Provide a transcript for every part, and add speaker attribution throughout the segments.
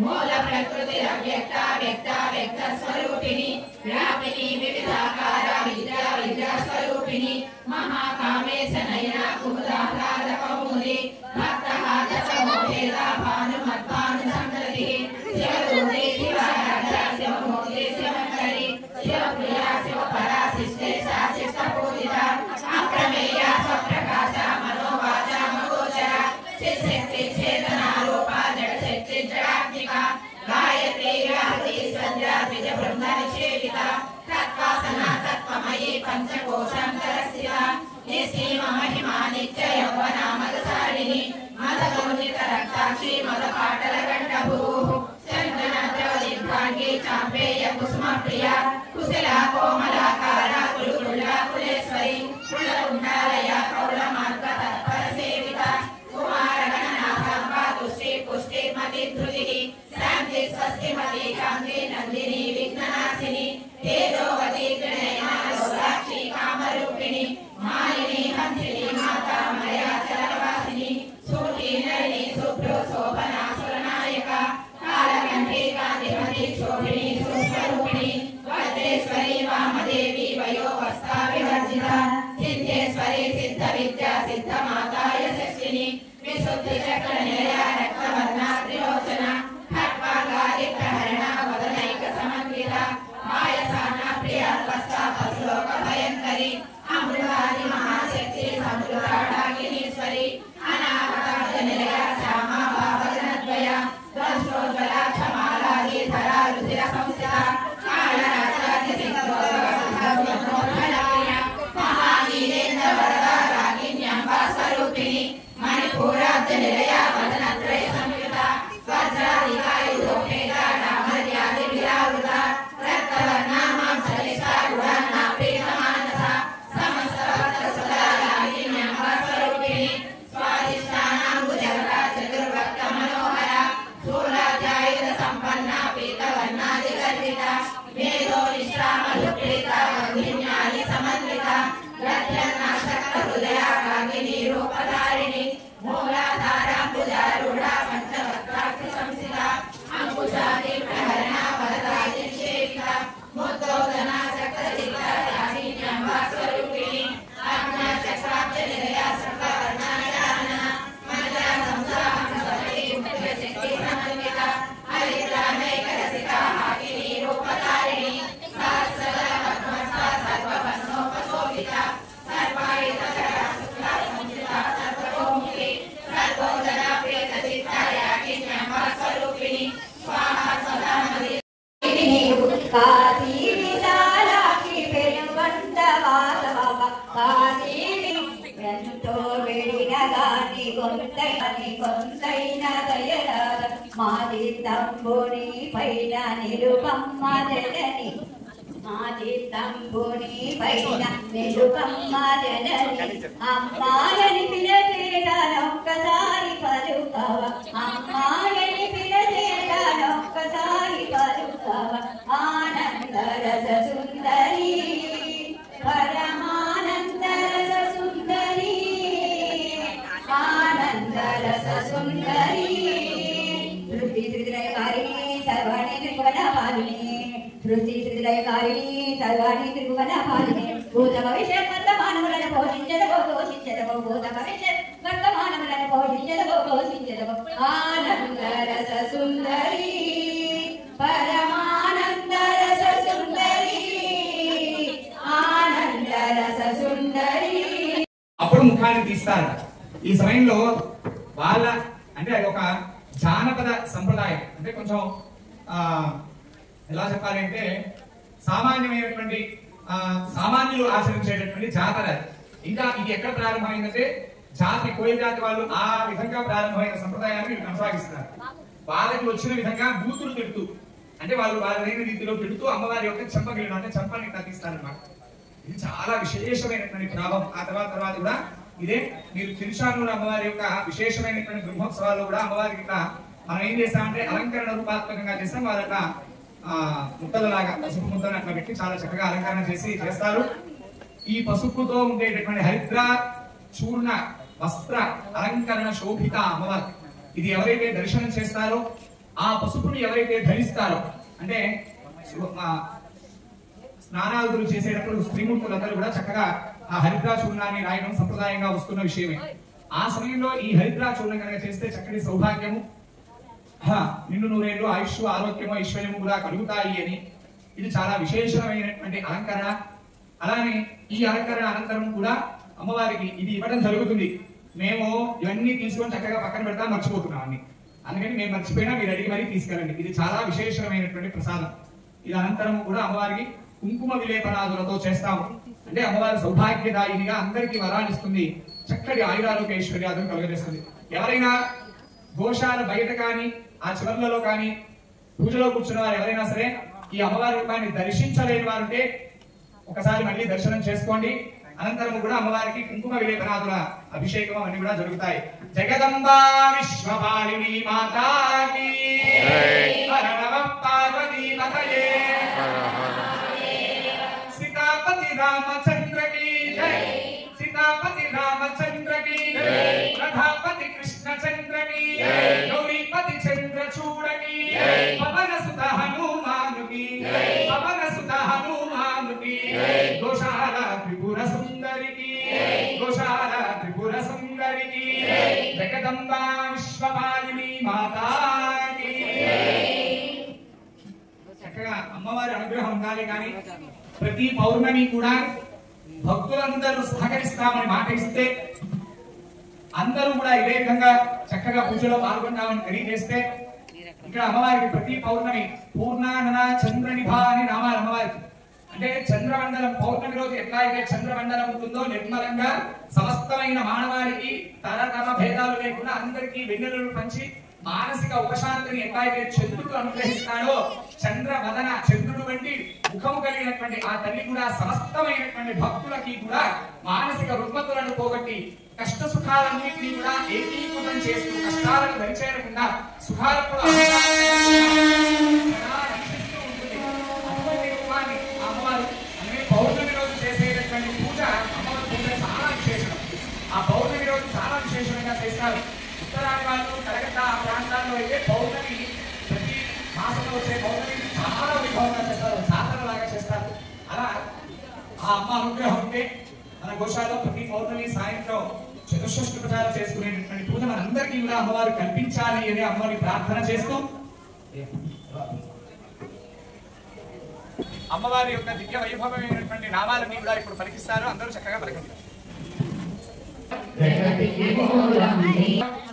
Speaker 1: मूल प्रकृति व्यक्ता వ్యక్త స్వరూపిణి వ్యాపిని వివిధాకార విద్యా విద్యా స్వరూపిణి మహాకామేశ నయన కుముదాహ్లాద కౌముది భక్తహార సమోహేద భానుమద్భాను సంగతి శివదూతే శివారాధ శివమూర్తి శివకరి శివప్రియ శివపరా శిష్టే శాశిష్ట పూజిత అప్రమేయ స్వప్రకాశ మనోవాచ మగోచర చిత్శక్తి చేతన రూప జడశక్తి జడాత్మిక గాయత్రి వ్యాహతి సంధ్యా ద్విజ బృంద నిషేవిత తత్వాసన తత్వమయీ పంచకోశాంతరస్థిత నిసీమ మహిమా నిత్య యౌవన మదసారిణి మదగౌనిత రక్తాక్షి మదపాటల కంఠభూః చందన ద్రవదిగ్భాంగి చాంపేయ కుసుమ ప్రియ కుశల కోమలాకార కులుకుళ్ళ కులేశ్వరి కులకుండాలయ కౌళ మార్గ తత్పర సేవిత కుమార గణనాథంబ తుష్టి పుష్టి మతి ధృతి శాంతి స్వస్తిమతి కాంతి నందిని విఘ్ననాశిని తేజోవతి గణయన లోలాక్షి కామరూపిణి మాలిని హంసిని మాతా మయా చలవాసిని సూటి నళిని శుభ్ర శోభన సురనాయక కాలకంఠి కాంతిమతి శోభిని సూక్ష్మరూపిణి వజ్రేశ్వరి వామదేవి వయోవస్థా వివర్జిత సిద్ధేశ్వరి సిద్ధ విద్యా సిద్ధ మాతా యశస్విని విశుద్ధి చక్ర నిలయ రక్తవర్ణ త్రిలోచన ఖట్వాగాది ప్రహరణ వదనైక సమన్విత మాయసాన ప్రియ పశ్చాత్లోక భయంకరి అమృతాది మహాశక్తి సమృతాడాగినీశ్వరి అనాహతార్థ నిలయ శ్యామ భావజనద్వయ ధ్వంసోజ్వల క్షమాలాది ధరా రుధిర సంస్థిత కాళరాజాది సిద్ధోద్భవోద్భలాయ మహావీరేంద్ర వరదా రాగిణ్యంబ స్వరూపిణి మణిపూరాబ్జ నిలయ వదనత్రయ సంయుత వజ్రాధికాయుధోపేత డామర్యాది విరావృత రక్తవర్ణ మాంసలిష్ట గుణాన్న ప్రీతమానస సమస్త భక్త సదా రాగిణ్యంబ స్వరూపిణి స్వాదిష్టానాంబుజగత చతుర్భక్త మనోహర స్థూలాధ్యాయుధ సంపన్న పీతవర్ణాది గర్విత వేదో నిష్ఠామలుప్రీత వగ్నిన్యాది సమన్విత రత్యన్నాసక్త హృదయ కాగిని రూపధారిణి మూలాధారాంబుజారూఢ పంచవక్త్రాక్షి సంస్థిత అంకుశాది ప్రహరణ వరదాది నిషేవిత ముద్దోదన సక్త చిత్త శాసిన్యంబ స్వరూపిణి ఆజ్ఞా చక్రాబ్జ నిలయ సకల వర్ణానిదాన మజా సంసాహంసవతి ముఖ్య శక్తి సమన్విత హరిద్రానైక రసిక హాకిని రూపధారిణి సహస్రదళ పద్మస్థ సర్వపన్నోపశోభిత సర్వాయుధ చర శుక్ల సంచిత సర్వతోముఖి సర్వోదన ప్రేత చిత్త యాకిన్యంబ స్వరూపిణి స్వాహ సదా మది
Speaker 2: కాశీ విశాలాక్షి పెనుగొండ వాసవ కాశీ ఎంతో వెడిన గాని కొంతైన దయరాద మాది తంబుని పైన నిలుపమ్మ జనని మాది తంబుని పైన నిలుపమ్మ జనని అమ్మాయని పిలచేదానొక్కసారి పలుకవ అమ్మాయని పిలచేదానొక్కసారి పలుకవ ఆనంద రస సుందరి పరమానంద రస సుందరి ఆనంద రస సుందరి ధృతి త్రిలయకారిణి సర్వాణి త్రిభువన పాలిని ధృతి త్రిలయకారిణి సర్వాణి త్రిభువన పాలిని భూత భవిష్యత్ వర్తమానములను పోషించదవో ఘోషించదవో భూత భవిష్యత్ వర్తమానములను పోషించదవో ఘోషించదవో ఆనంద రస సుందరి పరమానంద రస సుందరి ఆనంద రస సుందరి.
Speaker 3: అప్పుడు ముఖాన్ని తీస్తారు. ఈ సమయంలో వాళ్ళ అంటే అది ఒక జానపద సంప్రదాయం, అంటే కొంచెం ఎలా చెప్పాలి అంటే సామాన్యమైనటువంటి సామాన్యులు ఆచరించేటటువంటి జాతర. ఇంకా ఇది ఎక్కడ ప్రారంభమైందంటే జాతి కోయి జాతి వాళ్ళు ఆ విధంగా ప్రారంభమైన సంప్రదాయాన్ని కొనసాగిస్తున్నారు. వాళ్ళకి వచ్చిన విధంగా బూతులు తిడుతూ, అంటే వాళ్ళు వాళ్ళైన రీతిలో తిడుతూ అమ్మవారి యొక్క చెంపగిలిన అంటే చెంపల్ని తగ్గిస్తారన్నమాట. ఇది చాలా విశేషమైనటువంటి ప్రభావం. ఆ తర్వాత కూడా ఇదే మీరు తిరుచానూరు అమ్మవారి యొక్క విశేషమైనటువంటి బ్రహ్మోత్సవాల్లో కూడా అమ్మవారికి మనం ఏం చేస్తామంటే అలంకరణ రూపాత్మకంగా చేస్తాం. వాళ్ళ ముద్దలలాగా పసుపు ముద్దలు అట్లా పెట్టి చాలా చక్కగా అలంకరణ చేస్తారు. ఈ పసుపుతో ఉండేటటువంటి హరిద్ర చూర్ణ వస్త్ర అలంకరణ శోభిత అమ్మవారు. ఇది ఎవరైతే దర్శనం చేస్తారో, ఆ పసుపుని ఎవరైతే ధరిస్తారో, అంటే స్నానాదులు చేసేటప్పుడు స్త్రీమూర్తులందరూ కూడా చక్కగా ఆ హరిద్రా చూర్ణాన్ని రాయడం సంప్రదాయంగా వస్తున్న విషయమే. ఆ సమయంలో ఈ హరిద్రా చూర్ణం కనుక చేస్తే చక్కటి సౌభాగ్యము, నిండు నూరేళ్ళు ఆయుష్, ఆరోగ్యము, ఐశ్వర్యము కూడా కలుగుతాయి అని ఇది చాలా విశేషమైనటువంటి అలంకరణ. అలానే ఈ అలంకరణ అనంతరం కూడా అమ్మవారికి ఇది ఇవ్వడం జరుగుతుంది. మేము ఇవన్నీ తీసుకొని చక్కగా పక్కన పెడతా మర్చిపోతున్నాం అన్ని. అందుకని మేము మర్చిపోయినా మీరు అడిగి మరీ తీసుకెళ్ళండి. ఇది చాలా విశేషమైనటువంటి ప్రసాదం. ఇది అనంతరం కూడా అమ్మవారికి కుంకుమ విలేపనాదులతో చేస్తాము. అంటే అమ్మవారి సౌభాగ్యదాయినిగా అందరికీ వరాలిస్తుంది, చక్కటి ఆయురారోగ్య ఐశ్వర్యాలను కలుగజేస్తుంది. ఎవరైనా గోశాల బయట కానీ ఆ చివర్లలో కానీ పూజలో కూర్చున్న వారు ఎవరైనా సరే ఈ అమ్మవారి రూపాన్ని దర్శించలేని వారుంటే ఒకసారి మళ్ళీ దర్శనం చేసుకోండి. అనంతరం కూడా అమ్మవారికి కుంకుమ విలేపనాదుల అభిషేకం అన్ని కూడా జరుగుతాయి. జగదంబా విశ్వపాలిని మాతాకి పార్వతీ పతయే सीतापति रामचंद्र की जय, सीतापति रामचंद्र की जय, राधापति कृष्णचंद्र की जय, गौरीपति चंद्रचूड़ की जय, पवन सुत हनुमान की जय, पवन सुत हनुमान की जय, गौशाला त्रिपुर सुंदरी की जय, गौशाला त्रिपुर सुंदरी की जय, जगदम्बा विश्वपालिनी माता की जय. చక్కగా అమ్మవారి అనుగ్రహం ఉండాలి. కానీ ప్రతి పౌర్ణమి కూడా భక్తులందరూ సహకరిస్తామని మాట ఇస్తే అందరూ కూడా ఇదే విధంగా చక్కగా పూజలో పాల్గొంటామని తెలియజేస్తే ఇక్కడ అమ్మవారికి ప్రతి పౌర్ణమి పూర్ణానన చంద్రనిభ అని నామాలు అమ్మవారికి. అంటే చంద్రమండలం పౌర్ణమి రోజు ఎట్లా అయితే చంద్రమండలం ఉంటుందో నిర్మలంగా సమస్తమైన మానవాళికి తరతమ భేదాలు లేకుండా అందరికీ వెన్నెలను పంచి మానసిక ఉపశాంతిని ఎట్లయితే చంద్రుడు అనుగ్రహిస్తాడో చంద్రవదన చంద్రుడు వంటి ముఖము కలిగినటువంటి ఆ తల్లి కూడా సమస్తమైనటువంటి భక్తులకి కూడా మానసిక రుగ్మతులను పోగొట్టి కష్ట సుఖాలన్నింటినీ కూడా ఏకీకృతం చేస్తూ కష్టాలను దరిచేరకుండా సుఖాలు కూడా అటువంటి అమ్మవారు అంటే పౌర్ణమి రోజు చేసేటటువంటి పూజ అమ్మవారి పూజ చాలా విశేషం. ఆ పౌర్ణమి రోజు చాలా విశేషంగా చేస్తారు. ఉత్తరాది వాళ్ళు కలకత్త ఆ ప్రాంతాల్లో అయితే పౌర్ణమి ప్రతి మాసంలో వచ్చే పౌర్ణమి చాలా వైభవంగా చేస్తారు, జాతరలాగా చేస్తారు. అలా ఆ అమ్మ అనుగ్రహం ఉంటే మన గోశాలలో ప్రతి పౌర్ణమి సాయంత్రం చతుషష్ఠి ప్రచారం చేసుకునేటటువంటి పూజ మనందరికీ కూడా అమ్మవారు కల్పించాలి అని అమ్మని ప్రార్థన చేస్తూ అమ్మవారి యొక్క దివ్య వైభవమైనటువంటి నామాలన్నీ కూడా ఇప్పుడు పలికిస్తారు. అందరూ చక్కగా పలికిస్తారు.
Speaker 2: జగతికి మూలం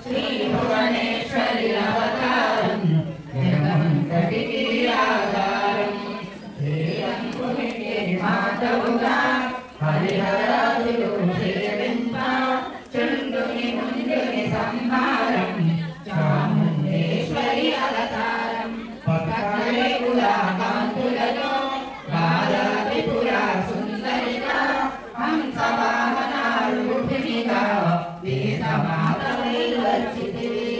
Speaker 2: శ్రీ భువనేశ్వరి అవతారం, జగమంతటికి ఆధారం, శ్రీరంగునికి మాతవుగా హరిహరాదులు సేవింప, చంద్రుని ముందుని సంహారం, చాముండేశ్వరి అవతారం, పక్కలేకుల కాంతులలో బాలా త్రిపుర సుందరిగా హంసవాహనారూపిణిగా వేదమాతవై వచ్చితివి.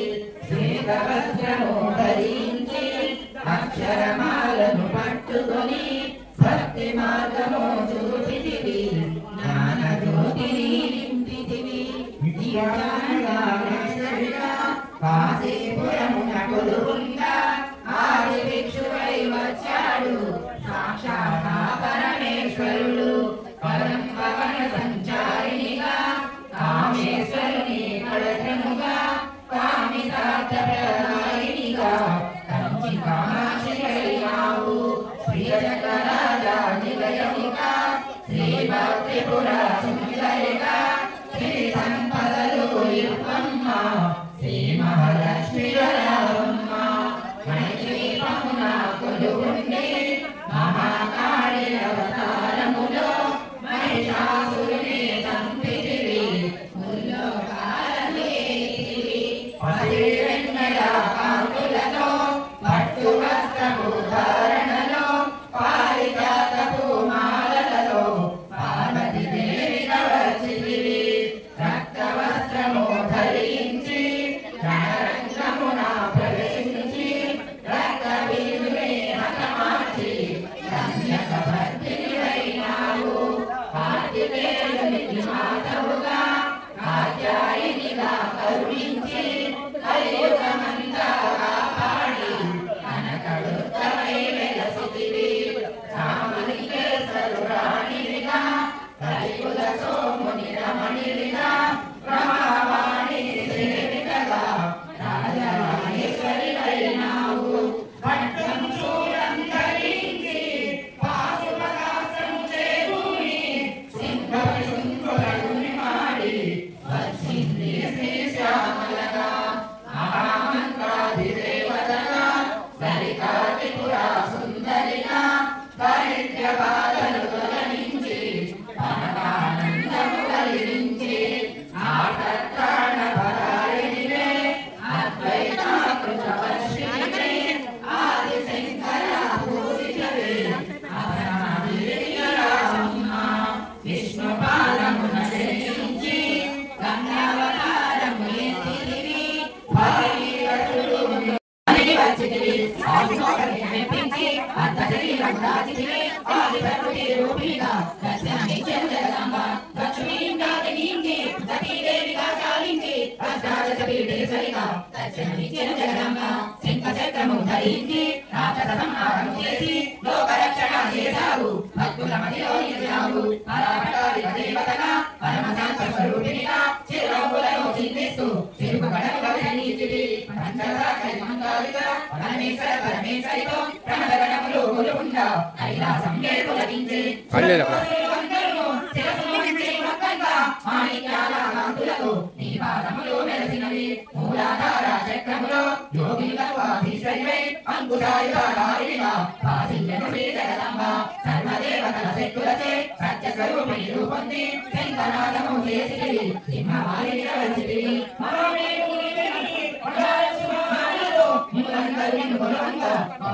Speaker 2: శ్వేతవస్త్రము ధరించి అక్షరమాలను పట్టుకొని భక్తి మార్గము చూపితివి, జ్ఞాన జ్యోతిని నింపితివి. కాశీపురమున కొలువుండా ఆది భిక్షువై వచ్చాడు సాక్షాత్ పరమేశ్వరుడు. పరం పవన సంచారినిగా కామేశ్వరుని కళత్రముగా కామితార్థప్రదాయినిగా కంచి కామాక్షికైనావు. శ్రీజగరాజా నిలయముగా శ్రీభక్తిపుర సుందరిగా శ్రీ సంపదలు ఇప్పమ్మ, శ్రీ మహాలక్ష్మి రామమ్మ. మణిద్వీపమున కొలువుండి మహాకాళి అవతారములో మహిషాసురుని చంపితివి, ముల్లోకాలనేతివి. పసివెన్నెల కాంతులతో పట్టు వస్త్రపు ధారణలో పారిజాతపు మాలలలో పార్వతీదేవిగా వచ్చితివి. రక్త వస్త్రము ధరించి రణరంగమున ప్రవేశించి రక్త వీధులే హతమార్చి రమ్యక భక్తినివైనావు. కార్తికేయ
Speaker 1: రాజితివే ఆది ప్రకృతి రూపిణిగా దర్శనమిచ్చెను జగదాంబ లక్ష్మీంద్రాదినించి సతీదేవిగా చాలించి అష్టాదశ పీఠేశ్వరిగా దర్శనమిచ్చెను జగదాంబ శంఖచక్రము ధరించి రాక్షస సంహారము చేసి లోకరక్షణ చేశావు భక్తుల మదిలో నిలిచావు పరాపటాది దేవతగా పరమశాంత స్వరూపిణిగా చిరునవ్వులను చిందిస్తూ చెరుకు గడలుగా నీతివి పంచరాక్షరి మంగాలిగా పరమేశ్వర పరమేశ్వరితో ప్రణవగణములు కొలువుండా కైలాసం పులకించి మాణిక్యాల కాంతులకు నీ పాదములు మెరసినవి మూలాధార చక్రములో యోగిలకు ఆధీశ్వరివై అంకుశాయుధారిగా వాసిల్యను శ్రీ జగదంబ సర్వదేవతల శక్తులచే సత్యస్వరూపిణి రూపొంది శంకనాదము చేసితివి సింహవారిని నిలవచ్చితివి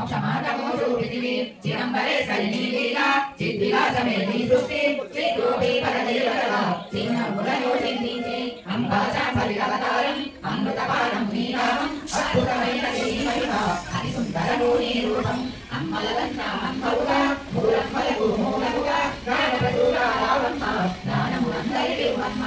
Speaker 1: మోక్షమార్గము చూపితివి చిదంబరేశ్వరి నీ లీలా చిద్విలాసమే నీ సృష్టి చిద్రూపీ పరదేవతగా చిన్నములను చిందించి అంబాశాంబరి అవతారం అమృతపానం నీ నామం అద్భుతమైన నీ మహిమ అతి సుందరము నీ రూపం అమ్మలదన్న అమ్మవుగా మూలమ్మలకు మూలముగా జ్ఞానప్రసూగా రావమ్మ జ్ఞానము అందరికీ అమ్మ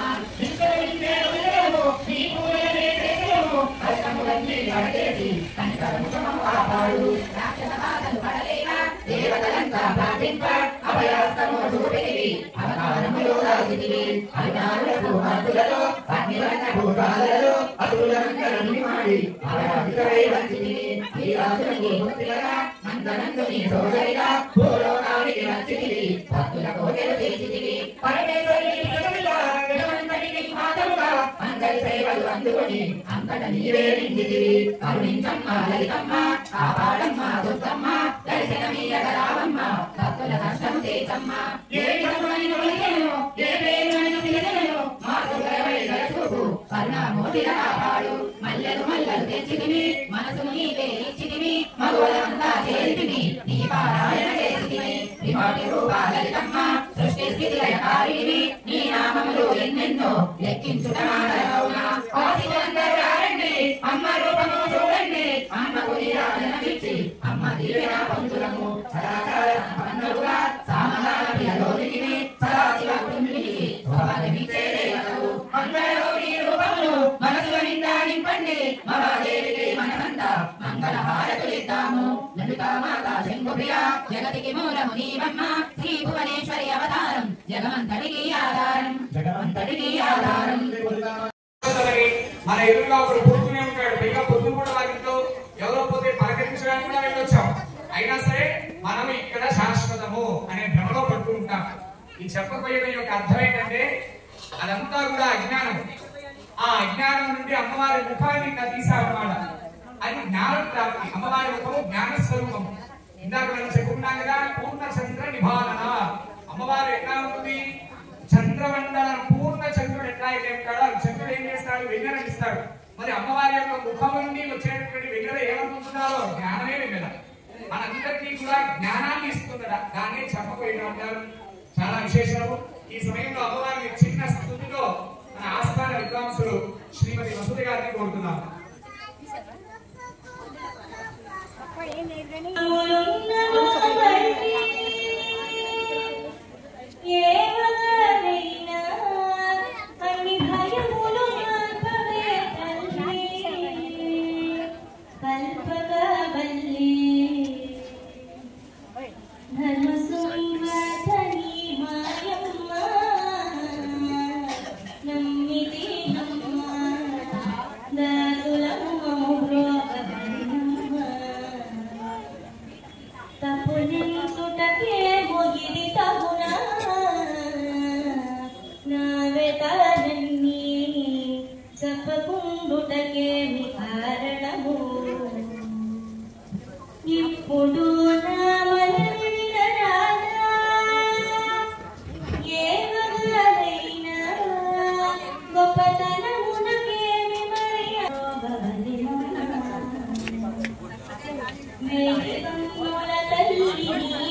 Speaker 1: దేవతలంతా ప్రార్థింప అభయాస్తము చూపితివి అవతారములు రాజితివి అజ్ఞానులకు భక్తులలో అగ్నివర్ణ భూతాలలో అసురులందరినీ మాడి అవరాధికరై వచ్చితివి ఈ రాజులకు భక్తులుగా నందనందుని సోదరిగా భూలోకానికి వచ్చితివి భక్తుల కోటలు తీర్చితివి పరమేశ్వరి అందరి సేవలు అందుకొని అంతట నీవే నిందితివి కరుణించమ్మ లలితమ్మ కాపాడమ్మ దుర్గమ్మ దర్శనమీయగ రావమ్మ భక్తుల కష్టము తీర్చమ్మ ఏ కరుణామూర్తిగా కాపాడు మల్లెలు మల్లెలు తెచ్చితివి మనసును నీవే ఇచ్చితివి మగువలంతా చేరితివి నీ పారాయణ చేసితివి విమాటి రూపా లలితమ్మ సృష్టి స్థితి లయకారిణివి నీ నామములు ఎన్నెన్నో లెక్కించుట మానవునా ఆశితులందరూ అమ్మ రూపము చూడండి అమ్మకు నీరాజనమిచ్చి అమ్మ దీవెన పంతులము సదాచార సంపన్నులుగా సామగాన ప్రియలోనికివి సదాశివ కుండికి స్వభావమిచ్చే దేవతవు అందరూ నీ రూపములు మనసులో నిండా నింపండి మహాదేవికి మనమంతా మంగళ హారతులిద్దాము లలితా మాతా శంభుప్రియ జగతికి మూలము నీవమ్మ శ్రీ భువనేశ్వరి అవతారం జగమంతటికి ఆధారం జగమంతటికి ఆధారం
Speaker 3: మన ఎదురుగా ఒకడు పుడుతూనే ఉంటాడు పైగా పొద్దు కూడా వాటితో ఎవరో పోతే పలకరించడానికి కూడా వెళ్ళొచ్చాం అయినా సరే మనం ఇక్కడ శాశ్వతము అనే భ్రమలో పడుతూ ఉంటాం ఈ చెప్పబోయే యొక్క అర్థం ఏంటంటే అదంతా కూడా అజ్ఞానం ఆ అజ్ఞానం నుండి అమ్మవారి ముఖాన్ని తీశారన్నమాట అది జ్ఞాన ప్రాప్తి అమ్మవారి ముఖము జ్ఞాన స్వరూపం ఇందాక మనం చెప్పుకున్నాం కదా పూర్ణ చంద్ర నిభాలన అమ్మవారు ఎట్లా ఉంటుంది చంద్రమండలం పూర్ణ చంద్రుడు ఎట్లా అయితే ఉంటాడో చంద్రుడు ఏం చేస్తాడు వెన్నెల ఇస్తాడు మరి అమ్మవారి యొక్క ముఖం నుండి వచ్చేటటువంటి వెన్నెల ఏమనుకుంటున్నారో జ్ఞానమే వెన్నెల మనందరికీ కూడా జ్ఞానాన్ని ఇస్తుందట దాన్ని చెప్పబోయిన ఉంటారు చాలా విశేషము ఈ సమయంలో అమ్మవారిని చిన్న స్థుతిలో మన ఆస్థాన విద్వాంసులు శ్రీమతి వసుధ గారిని కోరుతున్నాం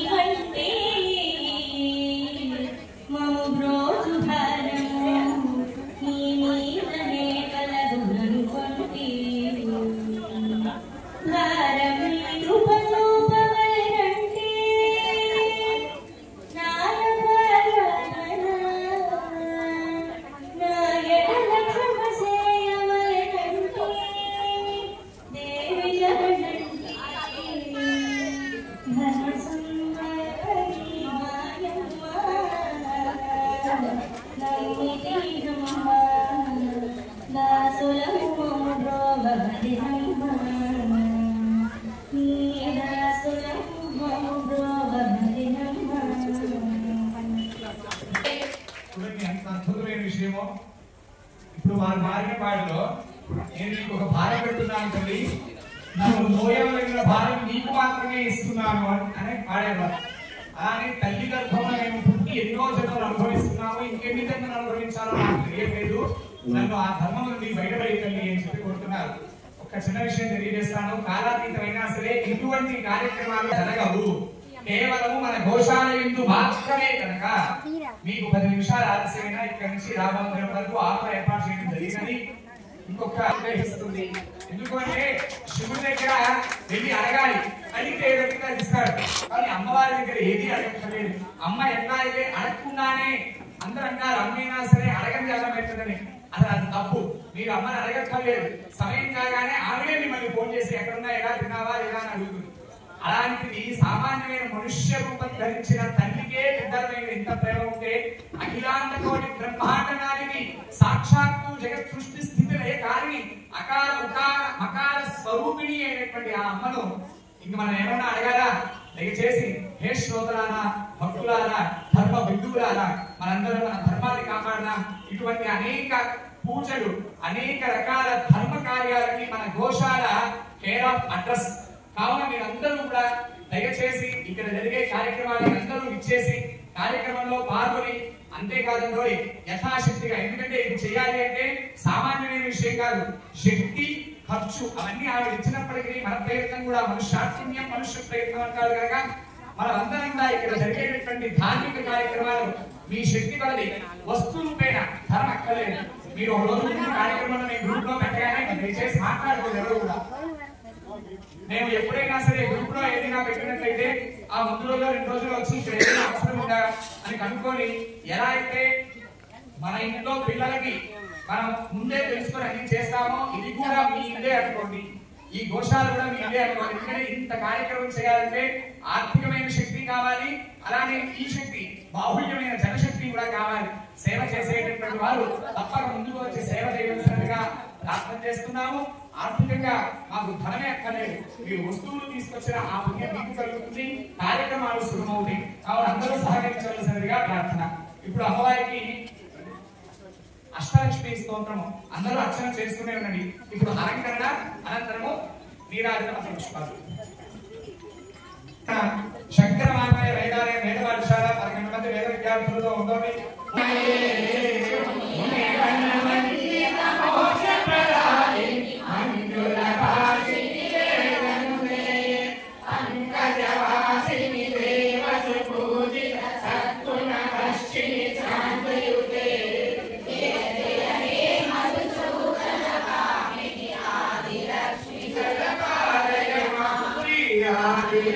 Speaker 4: Thank you.
Speaker 3: విషయమో ఇప్పుడు వారు మారిన పాటలో నేను నీకు ఒక భారం పెడుతున్నాను తల్లి, నన్ను మోయవలగిన భారం నీకు మాత్రమే ఇస్తున్నాను అని పాడేవారు. అలానే తల్లి గర్భంలో మేము పుట్టి ఎన్నో జన్మలు అనుభవిస్తున్నాము, ఇంకెన్ని జన్మలు అనుభవించాలో నాకు తెలియలేదు, నన్ను ఆ ధర్మం నుండి బయటపడి తల్లి అని చెప్పి కోరుతున్నారు. ఒక చిన్న విషయం తెలియజేస్తాను, కాలాతీతమైనా సరే ఇటువంటి కార్యక్రమాలు జరగవు, కేవలం మన గోశాల యందు మాత్రమే కనుక మీకు 10 నిమిషాలు ఆలస్యమైనా ఇక్కడి నుంచి రామమందిరం వరకు ఆపర ఏర్పాటు చేయడం జరిగినది. ఇంకొక ఆగ్రహిస్తుంది, ఎందుకంటే శివుడి దగ్గర వెళ్ళి అడగాలి, అడిగితే వ్యక్తిగా ఇస్తాడు, కానీ అమ్మవారి దగ్గర ఏది అడగలేదు. అమ్మ ఎట్లా అయితే అడగకుండానే అందరూ అంటారు అమ్మైనా సరే అడగని అలా పెట్టదని, అసలు అది తప్పు. మీరు అమ్మని అడగక్కర్లేదు, సమయం కాగానే ఆవిడే మిమ్మల్ని ఫోన్ చేసి ఎక్కడున్నా ఎలా తిన్నావా ఎలా అని అడుగుతుంది. అలాంటిది సామాన్యమైన మనుష్య రూపం ధరించిన తల్లికే బిడ్డలమైన ఎంత ప్రేమ ఉంటే అఖిలాండ కోటి బ్రహ్మాండానికి సాక్షాత్తు జగత్ సృష్టి స్థితిలే కారణి అకార ఉకార మకార స్వరూపిణి అయినటువంటి ఆ అమ్మను ఇంక మనం ఏమన్నా అడగాలా? దయచేసి హే శ్రోతలారా, భక్తులారా, ధర్మ బిందువులారా, మనందరం మన ధర్మాన్ని కాపాడదాం. ఇటువంటి అనేక పూజలు, అనేక రకాల ధర్మ కార్యాలకి మన గోశాల కేర్ ఆఫ్ అడ్రస్. కావున మీరందరూ కూడా దయచేసి ఇక్కడ జరిగే కార్యక్రమాన్ని అందరూ ఇచ్చేసి కార్యక్రమంలో పాల్గొని, అంతేకాదు యథాశక్తిగా, ఎందుకంటే ఇది చేయాలి అంటే సామాన్యమైన విషయం కాదు, శక్తి ఖర్చు అవన్నీ ఆవిడ ఇచ్చినప్పటికీ మన ప్రయత్నం కూడా మనుష్యాత్మ్యం మనుష్య ప్రయత్నం అంటారు కనుక మనమందరం కూడా ఇక్కడ జరిగేటటువంటి ధార్మిక కార్యక్రమాలు మీ శక్తి వలది వస్తు రూపేణ ధనం అక్కర్లేదు. మీరు ఒక రోజు కార్యక్రమంలో మేము గ్రూప్ లో పెట్టగానే దయచేసి మాట్లాడుకోలేదు ఎవరు కూడా. మేము ఎప్పుడైనా సరే గ్రూప్ లో ఏదైనా పెట్టినట్లయితే ఆ ముందు రోజు 2 రోజులు వచ్చి ఇక్కడ ఏదైనా అవసరం ఉందా అని కనుక్కొని, ఎలా అయితే మన ఇంట్లో పిల్లలకి మనం ముందే తెలుసుకొని అన్ని చేస్తామో ఇది కూడా మీ ఇల్లే అనుకోండి, ఈ గోశాల కూడా మీ ఇల్లే అనుకోండి. ఎందుకంటే ఇంత కార్యక్రమం చేయాలంటే ఆర్థికమైన శక్తి కావాలి, అలానే ఈ శక్తి బాహుళ్యమైన జనశక్తి కూడా కావాలి. సేవ చేసేటటువంటి వారు తప్పక ముందుకు వచ్చి సేవ చేయవలసినదిగా ప్రార్థన చేస్తున్నాము. ఆర్థికంగా మాకు ధనమే అక్కర్లేదు, మీరు వస్తువులు తీసుకొచ్చిన ఆ పుణ్యం మీకు కలుగుతుంది, కార్యక్రమాలు సులభమవుతాయి. కావున అందరూ సహకరించవలసినదిగా ప్రార్థన. ఇప్పుడు అమ్మవారికి అష్టలక్ష్మి స్తోత్రము అందరూ అర్చన చేస్తూనే ఉండండి. ఇప్పుడు అలంకరణ అనంతరము నీరాజన పుష్పాలు. శంకర వాంగ్మయ వేదాలయ వేద పాఠశాల 11 మంది వేద విద్యార్థులతో ఉంటుంది.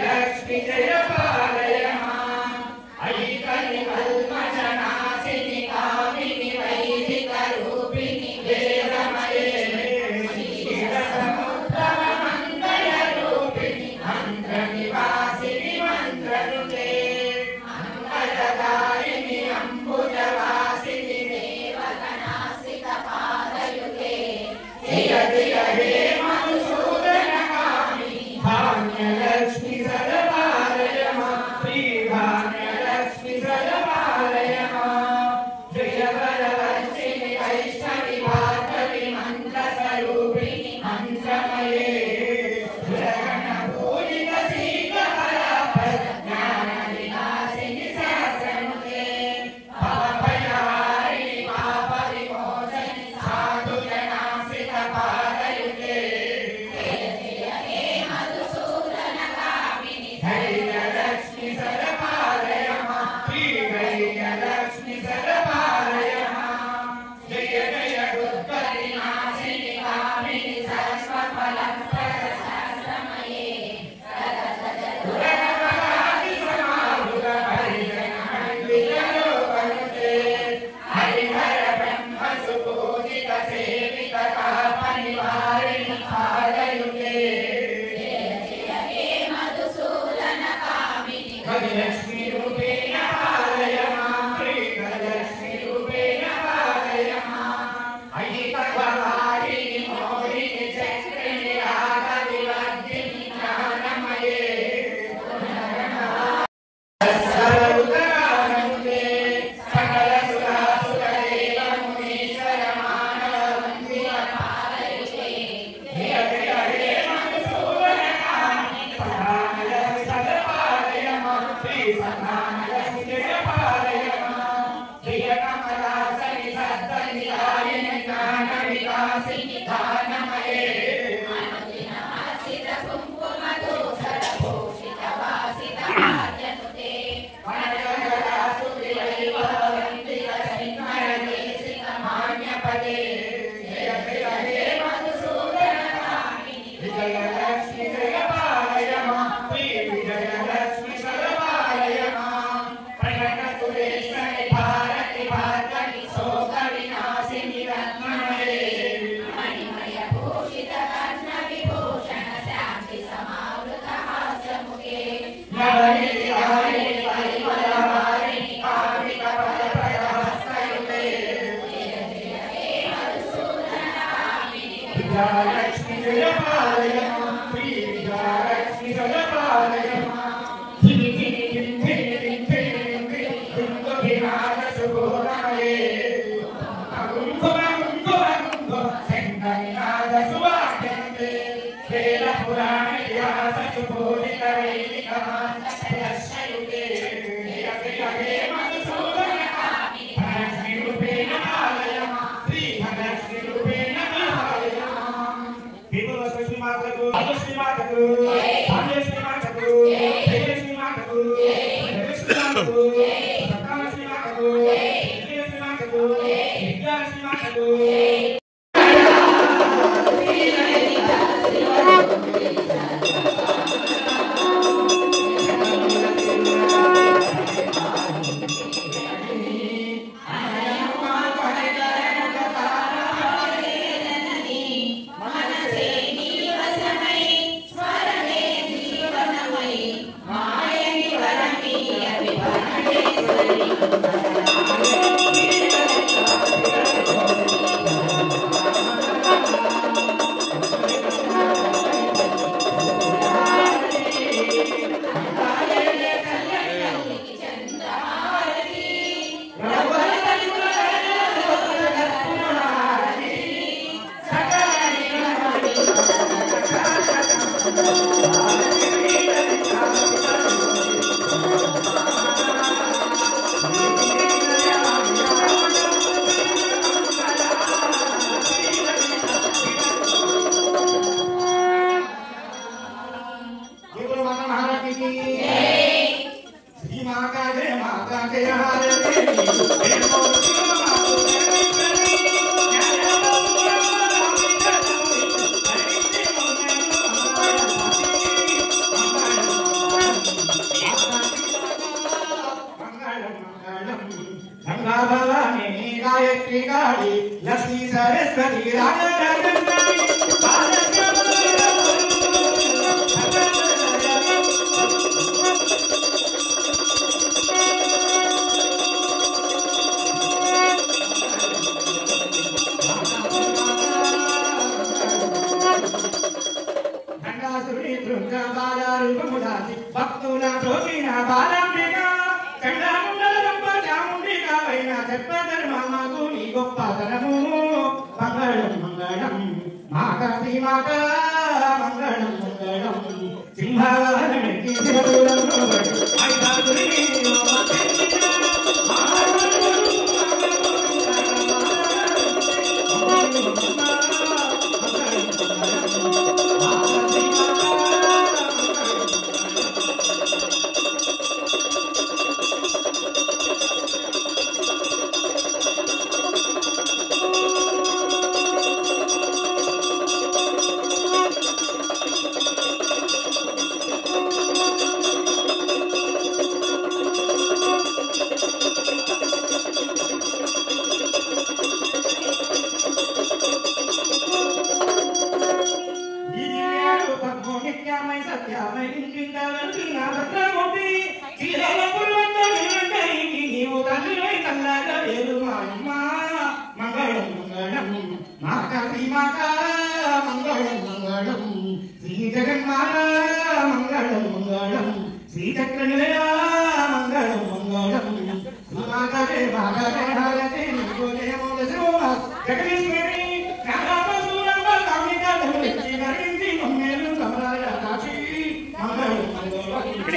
Speaker 2: లక్ష్మి జయ పాలయ మాం ఐకని కల్మషనాశిని కామిని వైదిక రూపిణి వేదమయే క్షీరసముద్రమ మంగళ రూపిణి మంత్ర నివాసిని మంత్రనుతే మంగళదాయిని అంబుజవాసిని దేవగణాసిక పాదయుతే జయ జయ హే మధుసూదన కామిని ధాన్యలక్ష్మి సర్వాలయ మాం శ్రీ ధాన్యలక్ష్మి సర్వాలయ మాం జయ వరవర్షిణి వైష్ణవి భార్గవి మంత్రస్వరూపిణి మంత్రమయే సురగణ పూజిత శీఘ్రఫల ప్రజ్ఞాన వినాశిని సహస్రనుతే భవభయహారిణి పాప విమోచని సాధు జనాసిత పాదయుతే ధైర్యలక్ష్మి సర్వాలయ మాం శ్రీ ధైర్యలక్ష్మి సర్వాలయ మాం జయ జయ దుర్గతి నాశిని కామిని సర్వఫలం ప్రసహస్రమయే దురగపరాది సమాధుర పరిజన మండిలోకనుతే హరిహర బ్రహ్మ సుపూజిత సేవిత కాపనివారిణి పాదయుతే గజలక్ష్మి రూపేణ పాలయ మాం శ్రీ గజలక్ష్మి రూపేణ పాలయ మాం ఐకభవారిణి మోహిని చక్రిణి రాగవివర్ధిని జ్ఞానమయే సర్వోత్తరానందే సకల సురాసుర దేవము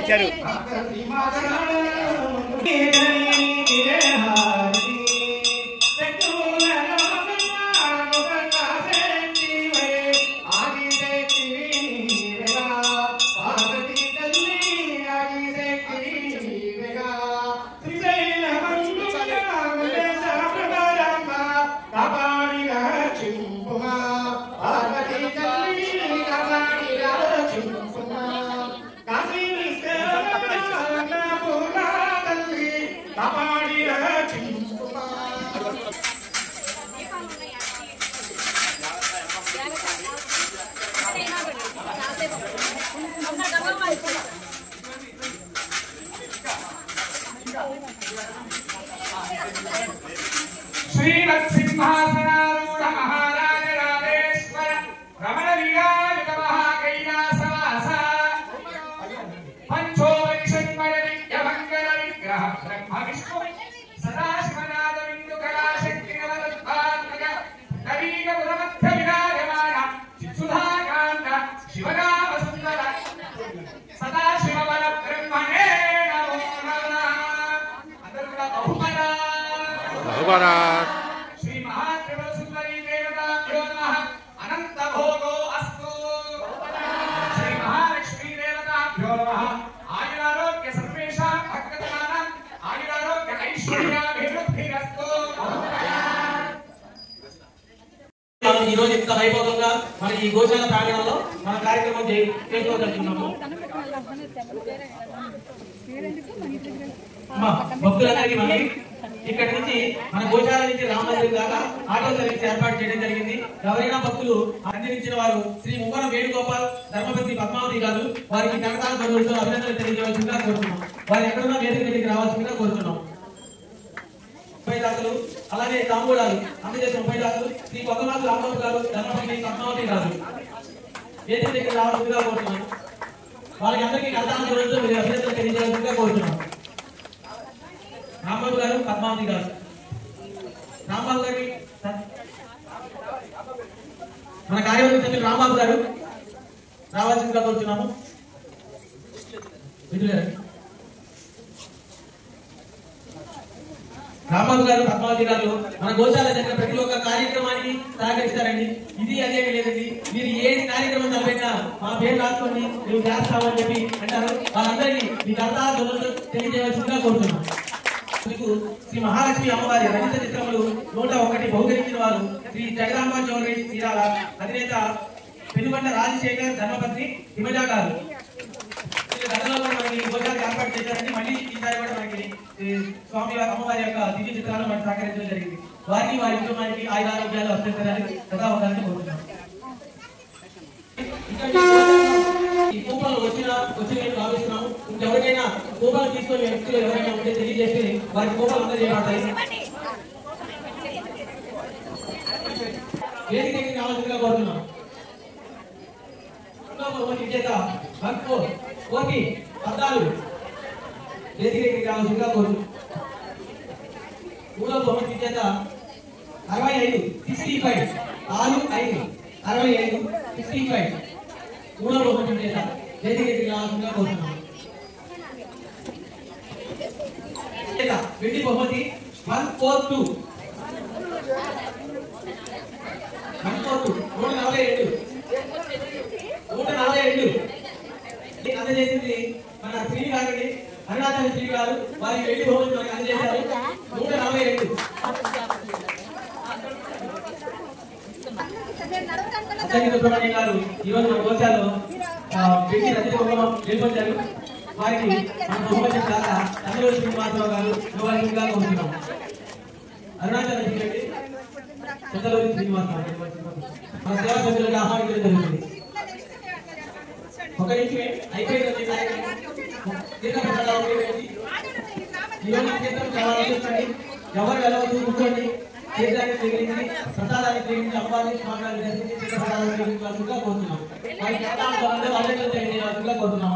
Speaker 2: ఇచ్చారు
Speaker 3: శ్రీమత్సింహాసనారూఢ మహారాజ రాజేశ్వర రమణ లీలాయుత మహాకైలాసవాస పంచోపనిషన్మయ విద్యమంగళ విగ్రహ బ్రహ్మ విష్ణు సదాశివనాథ బిందు కళాశక్తి నవదత్వాత్మక నవీన పురమధ్య విరాజమాన చిత్సుధాకాంత శివనామ సుందర సదాశివ బల బ్రహ్మణే నమో నమః. అందరూ కూడా బహుమరా श्री महात्रिपुर सुंदरी देवताभ्यो नमः अनंत भोगो अस्तु श्री महालक्ष्मी देवताभ्यो नमः आयुरारोग्य सर्वेषां भक्तजनानां आयुरारोग्य ऐश्वर्याभिवृद्धिरस्तु
Speaker 4: ఈ రోజు ఇంత వైభవంగా మనకి ఈ గోశాల ప్రాంగణంలో మన కార్యక్రమం చేసుకోగలుగుతున్నాము. భక్తులందరికీ మళ్ళీ ఇక్కడ నుంచి మన గోశాల నుంచి రామమందిరం దాకా ఆటో సర్వీస్ ఏర్పాటు చేయడం జరిగింది. ఎవరైనా భక్తులు అందించిన వారు శ్రీ మువ్వన వేణుగోపాల్ ధర్మపతి పద్మావతి గారు వారికి కనకాల గడువులతో అభినందనలు తెలియజేయవలసిందిగా కోరుతున్నాం. వారు ఎక్కడున్నా వేదిక దగ్గరికి రావాల్సిందిగా కోరుతున్నాం. 30 దాతలు అలాగే తాంబూలాలు అందజేసిన 30 దాతలు శ్రీ కొత్తమాసు రామబాబు గారు ధర్మపతి పద్మావతి గారు వేదిక దగ్గర రావాల్సిందిగా కోరుతున్నాం. వాళ్ళకి అందరికీ కనకాల గడువులతో మీరు అభినందనలు తెలియజేయవలసిందిగా కోరుతున్నాం. రాంబాబు గారు పద్మావతి గారు రాంబాబు గారి మన కార్యవర్గ సభ్యులు రాంబాబు గారు రావాల్సిందిగా కోరుతున్నాము. రాంబాబు గారు పద్మావతి గారు మన గోశాల జరిగిన ప్రతి ఒక్క కార్యక్రమానికి సహకరిస్తారండి. ఇది అదేమి లేదండి. మీరు ఏది కార్యక్రమం తలపెట్టినా మా పేరు రాసుకోండి మేము చేస్తామని చెప్పి అంటారు. వాళ్ళందరినీ మీకు అర్థాలు తెలియజేయవలసిందిగా కోరుతున్నాం. శ్రీ మహాలక్ష్మి అమ్మవారి రచిత చిత్రములు 101 బహుకరించిన వారు శ్రీ జగదాంబ జ్యువెలరీ చీరాల అధినేత పెనుగొండ రాజశేఖర్ ధర్మపత్ని హిమజ గారు. గతంలో కూడా మనకి గోశాల ఏర్పాటు చేశారని మళ్ళీ ఈసారి కూడా మనకి స్వామి అమ్మవారి యొక్క దివ్య చిత్రాలను మనకు సహకరించడం జరిగింది. వారికి వారి కుటుంబానికి ఆయురారోగ్యాలు అభ్యంతరాన్ని సదా ఉండాలని కోరుతున్నాం. ఈ కూపన్లు వచ్చి భావిస్తున్నాము. ఇంకెవరికైనా కూపన్లు తీసుకొని వ్యక్తులు ఎవరైనా ఉంటే తెలియజేసి వారికి కూపన్లు అందజేయబడతాయి. వేదిక దగ్గరికి రావాల్సిందిగా కోరుతున్నాం. చేత కోటి అద్దాలు వేదిక దగ్గరికి రావాల్సిందిగా కోరుతున్నాం. 3వ బహుమతి చేత 65 65 65 65 3వ బహుమతి చేత వేదిక దగ్గరికి రావాల్సిందిగా కోరుతున్నాం. వెండి బహుమతి 142 142 అందజేసింది మన శ్రీ గారిని అరుణాచల శ్రీ గారు. వారి వెండి బహుమతి మనకు అందజేశారు. 142 సుబ్రహ్మణ్యం గారు ఈరోజు మన గోశాలలో వెండి రజత బహుమతి గెలుపొందారు. వారికి మన బహుమతి కాక అందరూ శ్రీనివాసరావు గారు ఇవ్వాల్సిందిగా కోరుతున్నాం. అరుణాచల శ్రీ చంద్రలోని శ్రీనివాసరావు మన సేవా సభ్యులుగా ఆహ్వానించడం జరుగుతుంది. ఒక నుంచి అయిపోయింది. ఎవరు వెళ్ళవద్దు, కూర్చోండి. తీర్థాన్ని స్వీకరించి ప్రసాదాన్ని స్వీకరించి అమ్మాయిని స్వామిని దర్శించి తీర్థ ప్రసాదాన్ని స్వీకరించాల్సిందిగా కోరుతున్నాం. వారికి తెలియజేయాల్సిందిగా కోరుతున్నాం.